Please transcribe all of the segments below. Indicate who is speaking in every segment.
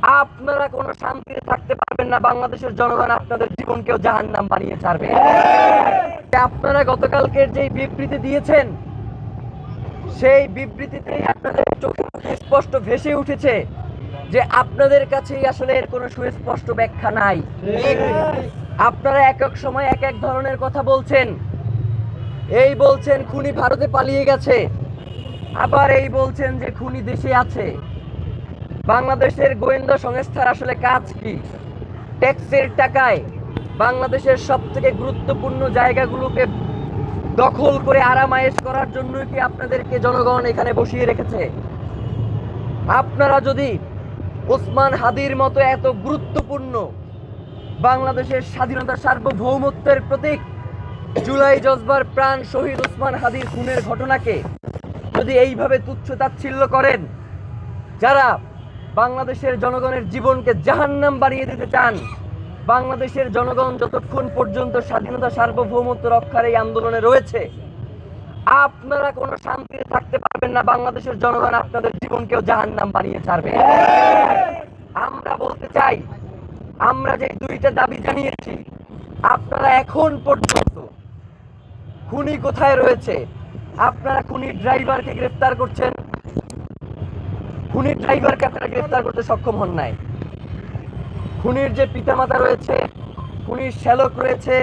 Speaker 1: আপনারা কোনো শান্তিতে থাকতে পারবেন না, বাংলাদেশের জনগণ আপনাদের জীবনকেও জাহান্নাম বানিয়ে ছাড়বে। আপনারা গতকালকের যে বিবৃতি দিয়েছেন, সেই বিবৃতিতেই আপনাদের চোখে মুখে স্পষ্ট ভেসে উঠেছে যে আপনাদের কাছেই আসলে এর কোনো সুস্পষ্ট ব্যাখ্যা নাই। আপনারা এক এক সময় এক এক ধরনের কথা বলছেন। এই বলছেন খুনি ভারতে পালিয়ে গেছে, আবার এই বলছেন যে খুনি দেশে আছে। বাংলাদেশের গোয়েন্দা সংস্থার আসলে কাজ কি? ট্যাক্সের টাকায় বাংলাদেশের সবথেকে গুরুত্বপূর্ণ জায়গাগুলোকে দখল করে আরামায়েশ করার জন্যই কি আপনাদেরকে জনগণ এখানে বসিয়ে রেখেছে? আপনারা যদি ওসমান হাদির মতো এত গুরুত্বপূর্ণ বাংলাদেশের স্বাধীনতা সার্বভৌমত্বের প্রতীক জুলাই জজবার প্রাণ শহীদ ওসমান হাদির খুনের ঘটনাকে যদি এইভাবে তুচ্ছ-তাচ্ছিল্য করেন, যারা বাংলাদেশের জনগণের জীবনকে জাহান্নাম বানিয়ে দিতে চান, বাংলাদেশের জনগণ যতক্ষণ পর্যন্ত স্বাধীনতা সার্বভৌমত্ব রক্ষার এই আন্দোলনে রয়েছে, আপনারা কোনো শান্তিতে থাকতে পারবেন না, বাংলাদেশের জনগণ আপনাদের জীবনকেও জাহান্নাম বানিয়ে ছাড়বে। আমরা বলতে চাই, আমরা যে দুইটা দাবি জানিয়েছি, আপনারা এখন পর্যন্ত খুনি কোথায় রয়েছে? আপনারা খুনির ড্রাইভারকে গ্রেফতার করছেন, খুনির ড্রাইভারকে আপনারা গ্রেফতার করতে সক্ষম হন নাই। খুনির যে পিতামাতা রয়েছে, খুনির শ্যালক রয়েছে,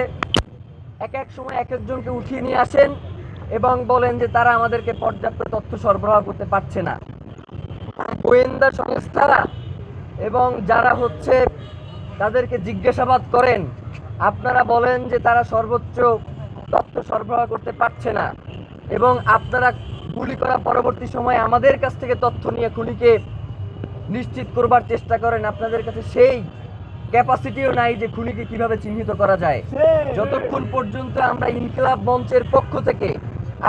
Speaker 1: এক এক সময় এক একজনকে উঠিয়ে নিয়ে আসেন এবং বলেন যে তারা আমাদেরকে পর্যাপ্ত তথ্য সরবরাহ করতে পারছে না। গোয়েন্দা সংস্থারা এবং যারা হচ্ছে তাদেরকে জিজ্ঞাসাবাদ করেন, আপনারা বলেন যে তারা সর্বোচ্চ তথ্য সরবরাহ করতে পারছে না, এবং আপনারা গুলি করা পরবর্তী সময়ে আমাদের কাছ থেকে তথ্য নিয়ে খুনিকে নিশ্চিত করবার চেষ্টা করেন। আপনাদের কাছে সেই ক্যাপাসিটিও নাই যে খুনিকে কিভাবে চিহ্নিত করা যায়। যতক্ষণ পর্যন্ত আমরা ইনকিলাব মঞ্চের পক্ষ থেকে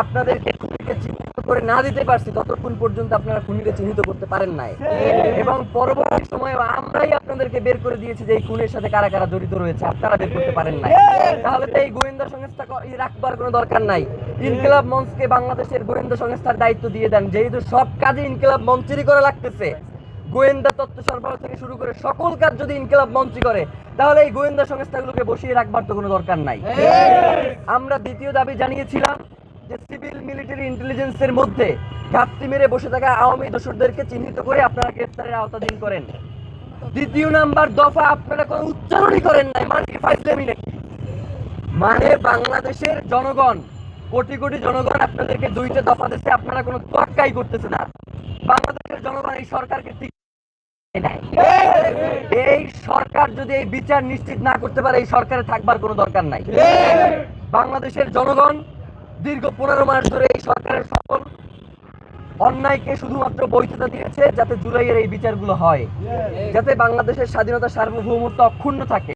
Speaker 1: আপনাদেরকে খুনিকে চিহ্নিত করে না দিতে পারছি, ততক্ষণ পর্যন্ত আপনারা খুনিকে চিহ্নিত করতে পারেন নাই, এবং পরবর্তী সময়ে আমরাই আপনাদেরকে বের করে দিয়েছি যে এই খুনের সাথে কারা কারা জড়িত রয়েছে, আপনারা বের করতে পারেন নাই। তাহলে তো এই গোয়েন্দা সংস্থা রাখবার কোনো দরকার নাই। ইনকিলাব মঞ্চকে বাংলাদেশের গোয়েন্দা সংস্থার দায়িত্ব দিয়ে দেন, যেহেতু সব কাজে ইনকিলাব মঞ্চেরই করা লাগতেছে। গোয়েন্দা তথ্য সরবরাহ থেকে শুরু করে সকল কাজ যদি ইনকিলাব মঞ্চই করে, তাহলে এই গোয়েন্দা সংস্থাগুলোকে বসিয়ে রাখবার তো কোনো দরকার নাই। আমরা দ্বিতীয় দাবি জানিয়েছিলাম যে সিভিল মিলিটারি ইন্টেলিজেন্সের মধ্যে ঘাপটি মেরে বসে থাকা আওয়ামী দোসরদেরকে চিহ্নিত করে আপনারা গ্রেফতারের আওতাধীন করেন। দ্বিতীয় নাম্বার দফা আপনারা কোনো উচ্চারণই করেন নাই, মানে ফাইজলামি নাকি? মানে বাংলাদেশের জনগণ, কোটি কোটি জনগণ আপনাদেরকে দুইটা দফা দিচ্ছে, আপনারা কোনো তোয়াক্কাই করতেছে না। বাংলাদেশের জনগণ এই সরকারকে ঠিক নাই। এই সরকার যদি এই বিচার নিশ্চিত না করতে পারে, এই সরকারে থাকবার কোনো দরকার নাই। বাংলাদেশের জনগণ দীর্ঘ 15 মাস ধরে এই সরকারের সকল অন্যায়কে শুধুমাত্র বৈধতা দিয়েছে যাতে জুলাইয়ের এই বিচারগুলো হয়, যাতে বাংলাদেশের স্বাধীনতা সার্বভৌমত্ব অক্ষুণ্ণ থাকে।